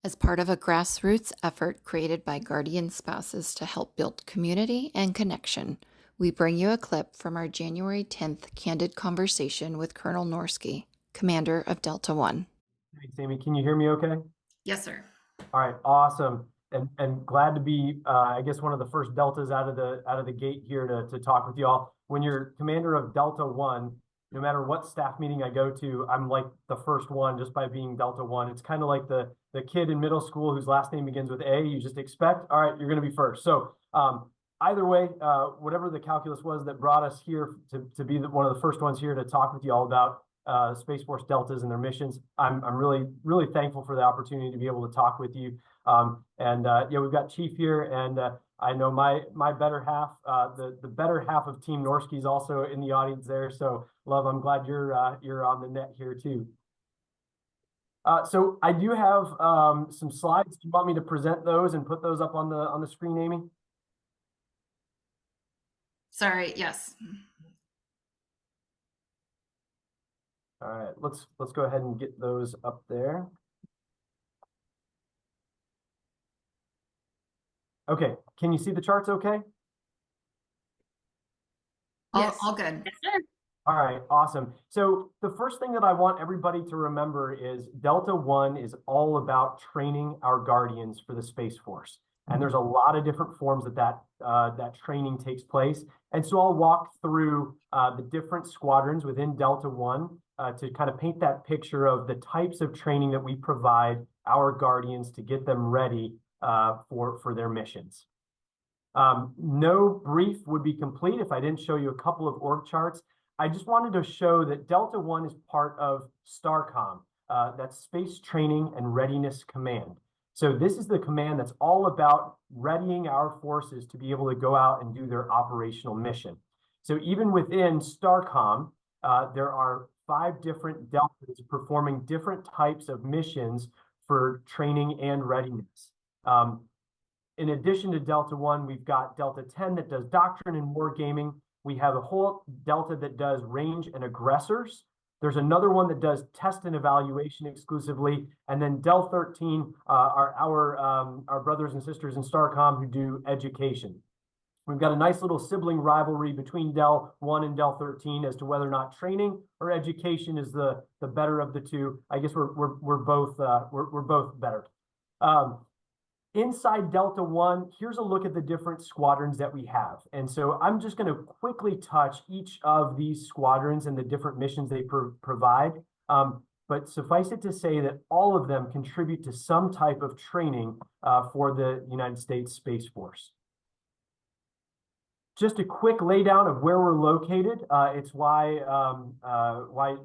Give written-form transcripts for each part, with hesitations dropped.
As part of a grassroots effort created by Guardian spouses to help build community and connection, we bring you a clip from our January 10th candid conversation with Colonel Norsky, commander of Delta One. Hey, Sammy, can you hear me okay? Yes, sir. All right, awesome. And glad to be, I guess, one of the first Deltas out of the gate here to talk with you all. When you're commander of Delta One, no matter what staff meeting I go to, I'm like the first one just by being Delta One. It's kind of like the kid in middle school whose last name begins with A. You just expect, all right, you're going to be first. So either way, whatever the calculus was that brought us here to be one of the first ones here to talk with you all about Space Force Deltas and their missions. I'm really thankful for the opportunity to be able to talk with you. Yeah, we've got Chief here, and I know my better half, the better half of Team Norsky is also in the audience there. So, Love, I'm glad you're on the net here too. So I do have some slides. Do you want me to present those and put those up on the screen, Amy? Sorry, yes. All right, let's go ahead and get those up there. Okay, can you see the charts okay? Yes. All good. Yes, sir. All right, awesome. So the first thing that I want everybody to remember is Delta One is all about training our Guardians for the Space Force. And there's a lot of different forms that training takes place. And so I'll walk through the different squadrons within Delta One to kind of paint that picture of the types of training that we provide our Guardians to get them ready for their missions. No brief would be complete if I didn't show you a couple of org charts. I just wanted to show that Delta One is part of STARCOM, that's Space Training and Readiness Command. So this is the command that's all about readying our forces to be able to go out and do their operational mission. So even within STARCOM, there are 5 different deltas performing different types of missions for training and readiness. In addition to Delta One, we've got Delta 10 that does doctrine and wargaming. We have a whole Delta that does range and aggressors. There's another one that does test and evaluation exclusively. And then Del 13 are our brothers and sisters in STARCOM who do education. We've got a nice little sibling rivalry between Del 1 and Del 13 as to whether or not training or education is the better of the two. I guess we're both better. Inside Delta One, here's a look at the different squadrons that we have. And so I'm just going to quickly touch each of these squadrons and the different missions they provide. But suffice it to say that all of them contribute to some type of training for the United States Space Force. Just a quick laydown of where we're located. It's why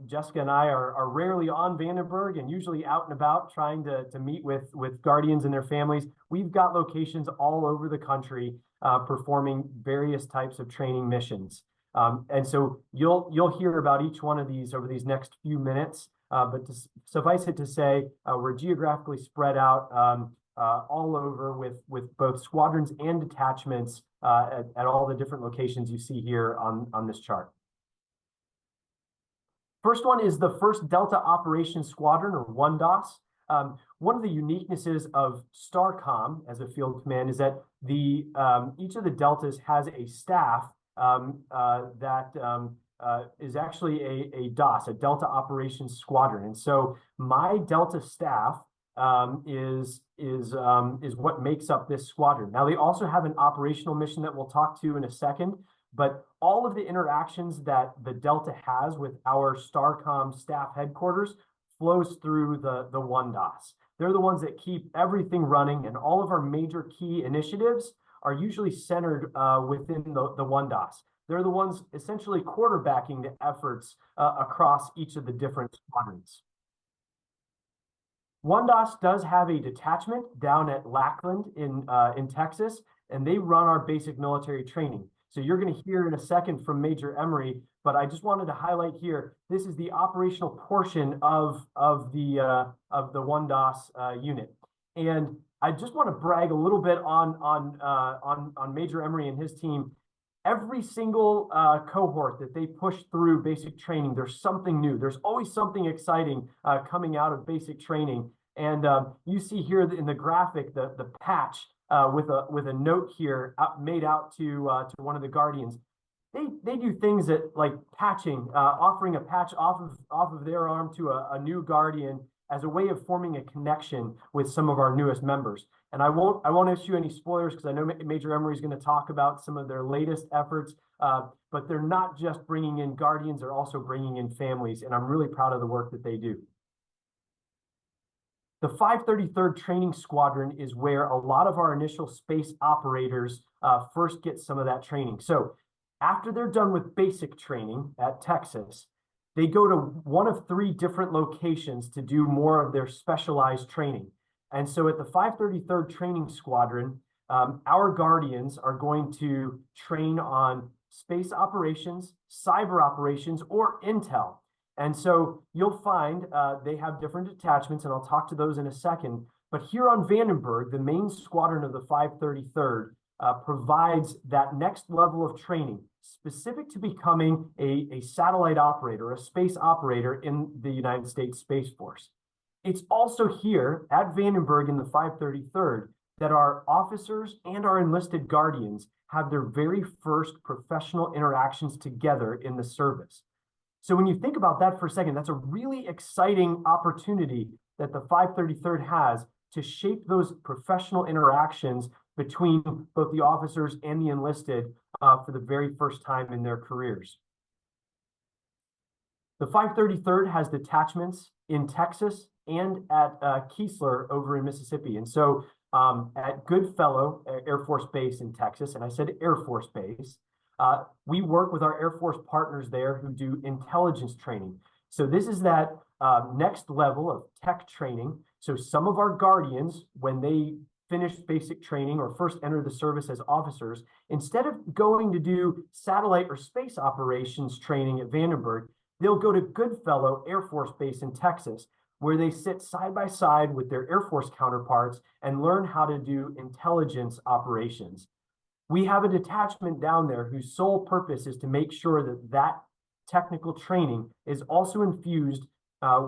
Jessica and I are rarely on Vandenberg and usually out and about trying to meet with Guardians and their families. We've got locations all over the country performing various types of training missions. And so you'll hear about each one of these over these next few minutes. But to suffice it to say, we're geographically spread out all over with both squadrons and detachments at all the different locations you see here on this chart. First one is the 1st Delta Operations Squadron, or 1DOS. One of the uniquenesses of STARCOM as a field command is that each of the Deltas has a staff that is actually a DOS, a Delta Operations Squadron. And so my Delta staff is what makes up this squadron. Now, they also have an operational mission that we'll talk to in a second, but all of the interactions that the Delta has with our STARCOM staff headquarters flows through the 1DOS. They're the ones that keep everything running, and all of our major key initiatives are usually centered within the 1DOS. They're the ones essentially quarterbacking the efforts across each of the different squadrons. 1DOS does have a detachment down at Lackland in Texas, and they run our basic military training. So you're going to hear in a second from Major Emery, but I just wanted to highlight here, this is the operational portion of the 1DOS unit. And I just want to brag a little bit on Major Emery and his team. Every single cohort that they push through basic training, there's something new. There's always something exciting coming out of basic training. And you see here in the graphic the patch with a note here made out to one of the Guardians. They do things that like patching, offering a patch off of their arm to a new Guardian as a way of forming a connection with some of our newest members. And I won't issue any spoilers because I know Major Emery is going to talk about some of their latest efforts. But they're not just bringing in Guardians; they're also bringing in families, and I'm really proud of the work that they do. The 533rd Training Squadron is where a lot of our initial space operators first get some of that training. So after they're done with basic training at Texas, they go to one of 3 different locations to do more of their specialized training. And so at the 533rd Training Squadron, our Guardians are going to train on space operations, cyber operations, or intel. And so you'll find they have different detachments, and I'll talk to those in a second. But here on Vandenberg, the main squadron of the 533rd provides that next level of training specific to becoming a satellite operator, a space operator in the United States Space Force. It's also here at Vandenberg in the 533rd that our officers and our enlisted Guardians have their very first professional interactions together in the service. So when you think about that for a second, that's a really exciting opportunity that the 533rd has to shape those professional interactions between both the officers and the enlisted for the very first time in their careers. The 533rd has detachments in Texas and at Keesler over in Mississippi. And so at Goodfellow Air Force Base in Texas, and I said Air Force Base, we work with our Air Force partners there who do intelligence training. So this is that next level of tech training. So some of our Guardians, when they finish basic training or first enter the service as officers, instead of going to do satellite or space operations training at Vandenberg, they'll go to Goodfellow Air Force Base in Texas, where they sit side by side with their Air Force counterparts and learn how to do intelligence operations. We have a detachment down there whose sole purpose is to make sure that that technical training is also infused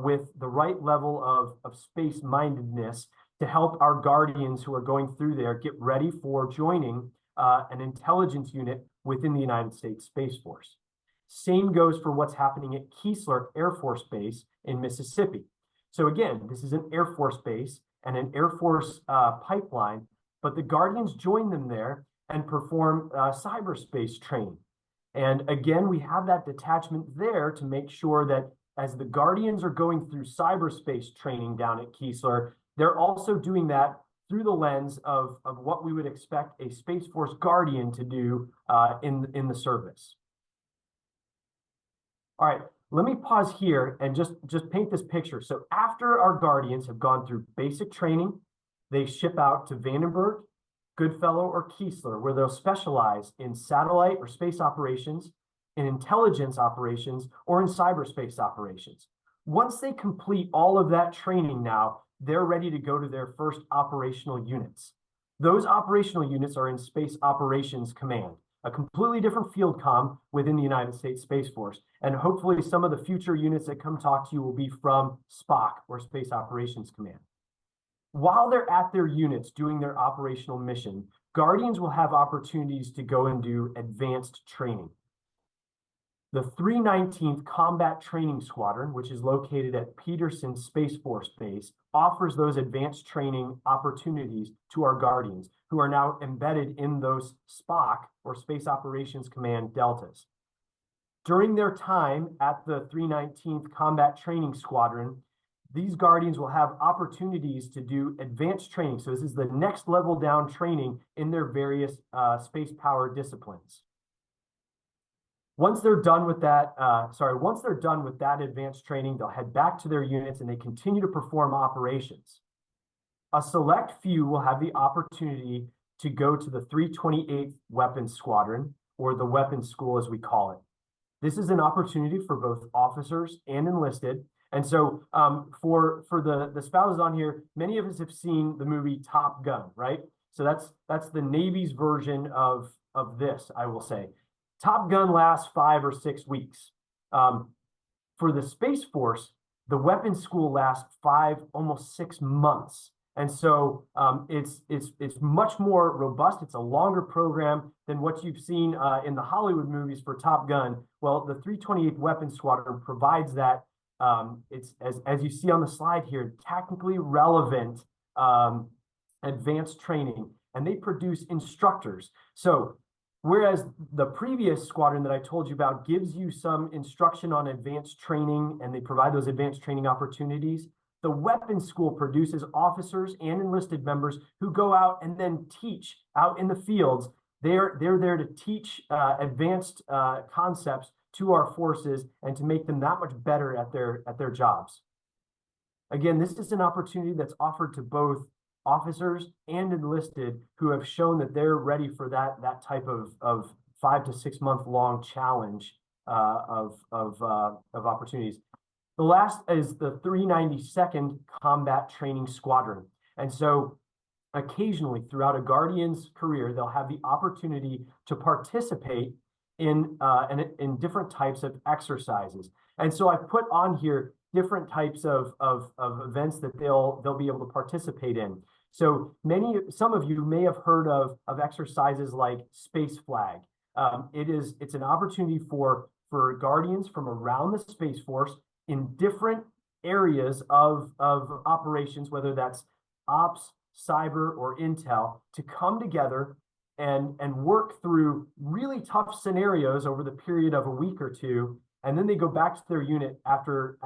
with the right level of space-mindedness to help our Guardians who are going through there get ready for joining an intelligence unit within the United States Space Force. Same goes for what's happening at Keesler Air Force Base in Mississippi. So again, this is an Air Force base and an Air Force pipeline, but the Guardians join them there and perform cyberspace training. And again, we have that detachment there to make sure that as the Guardians are going through cyberspace training down at Keesler, they're also doing that through the lens of what we would expect a Space Force Guardian to do in the service. All right, let me pause here and just paint this picture. So after our Guardians have gone through basic training, they ship out to Vandenberg, Goodfellow, or Keesler, where they'll specialize in satellite or space operations, in intelligence operations, or in cyberspace operations. Once they complete all of that training now, they're ready to go to their first operational units. Those operational units are in Space Operations Command, a completely different field comm within the United States Space Force. And hopefully some of the future units that come talk to you will be from SPOC, or Space Operations Command. While they're at their units doing their operational mission, Guardians will have opportunities to go and do advanced training. The 319th Combat Training Squadron, which is located at Peterson Space Force Base, offers those advanced training opportunities to our Guardians, who are now embedded in those SPOC, or Space Operations Command, deltas. During their time at the 319th Combat Training Squadron, these Guardians will have opportunities to do advanced training. So this is the next level down training in their various space power disciplines. Once they're done with that, advanced training, they'll head back to their units and they continue to perform operations. A select few will have the opportunity to go to the 328th Weapons Squadron, or the Weapons School as we call it. This is an opportunity for both officers and enlisted. And so for the spouses on here, many of us have seen the movie Top Gun, right? So that's the Navy's version of this, I will say. Top Gun lasts 5 or 6 weeks. For the Space Force, The weapons school lasts 5, almost 6 months. And so it's much more robust. It's a longer program than what you've seen in the Hollywood movies for Top Gun. Well, the 328th Weapons Squadron provides that. It's as you see on the slide here, technically relevant advanced training, and they produce instructors. So whereas the previous squadron that I told you about gives you some instruction on advanced training and they provide those advanced training opportunities, the weapons school produces officers and enlisted members who go out and then teach out in the fields. They're there to teach advanced concepts to our forces and to make them that much better at their jobs. Again, this is an opportunity that's offered to both officers and enlisted who have shown that they're ready for that type of 5 to 6 month long challenge of opportunities. The last is the 392nd Combat Training Squadron. And so occasionally throughout a Guardian's career, they'll have the opportunity to participate in different types of exercises. And so I've put on here different types of events that they'll be able to participate in. So some of you may have heard of exercises like Space Flag. It's an opportunity for Guardians from around the Space Force in different areas of operations, whether that's ops, cyber, or intel, to come together and work through really tough scenarios over the period of a week or two. And then they go back to their unit after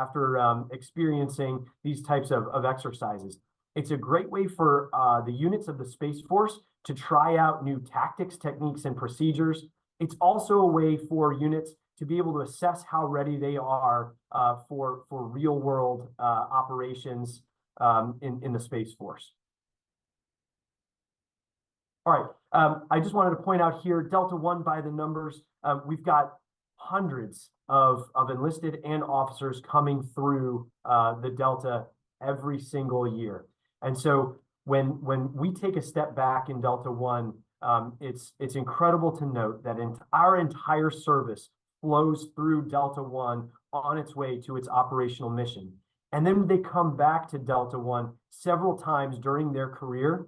experiencing these types of exercises. It's a great way for the units of the Space Force to try out new tactics, techniques, and procedures. It's also a way for units to be able to assess how ready they are for real world operations in the Space Force. All right, I just wanted to point out here, Delta One by the numbers, we've got hundreds of enlisted and officers coming through the Delta every single year. And so when we take a step back in Delta One, it's incredible to note that our entire service flows through Delta One on its way to its operational mission. And then they come back to Delta One several times during their career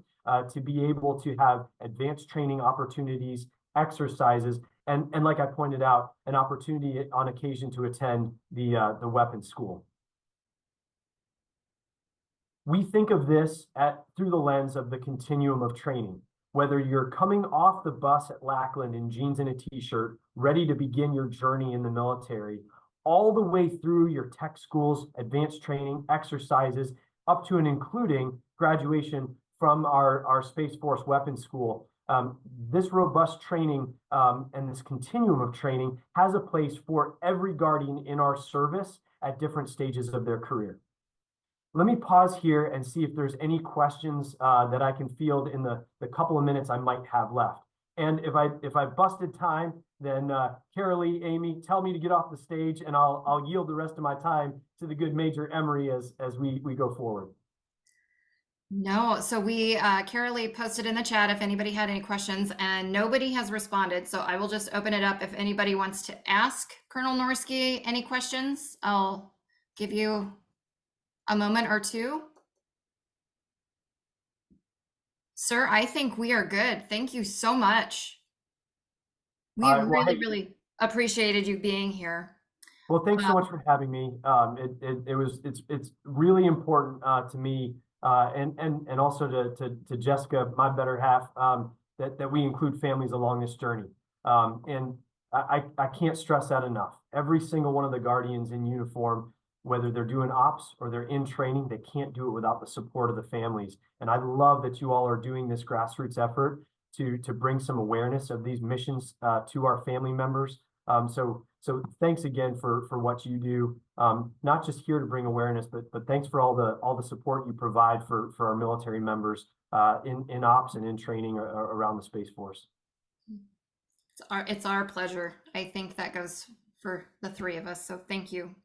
to be able to have advanced training opportunities, exercises, and like I pointed out, an opportunity on occasion to attend the weapons school. We think of this through the lens of the continuum of training. Whether you're coming off the bus at Lackland in jeans and a t-shirt, ready to begin your journey in the military, all the way through your tech school's advanced training, exercises, up to and including graduation from our Space Force Weapons School. This robust training and this continuum of training has a place for every Guardian in our service at different stages of their career. Let me pause here and see if there's any questions that I can field in the couple of minutes I might have left. And if I busted time, then Carolee, Amy, tell me to get off the stage, and I'll yield the rest of my time to the good Major Emery as we go forward. No, so Carolee posted in the chat if anybody had any questions, and nobody has responded. So I will just open it up. If anybody wants to ask Colonel Norsky any questions, I'll give you a moment or two. Sir, I think we are good. Thank you so much. We really appreciated you being here. Well, thanks so much for having me. It's really important to me and also to Jessica, my better half, that we include families along this journey. And I can't stress that enough. Every single one of the Guardians in uniform, whether they're doing ops or they're in training, they can't do it without the support of the families. And I love that you all are doing this grassroots effort to bring some awareness of these missions to our family members. So thanks again for what you do, not just here to bring awareness, but thanks for all the support you provide for our military members in ops and in training around the Space Force. It's our pleasure. I think that goes for the three of us. So thank you.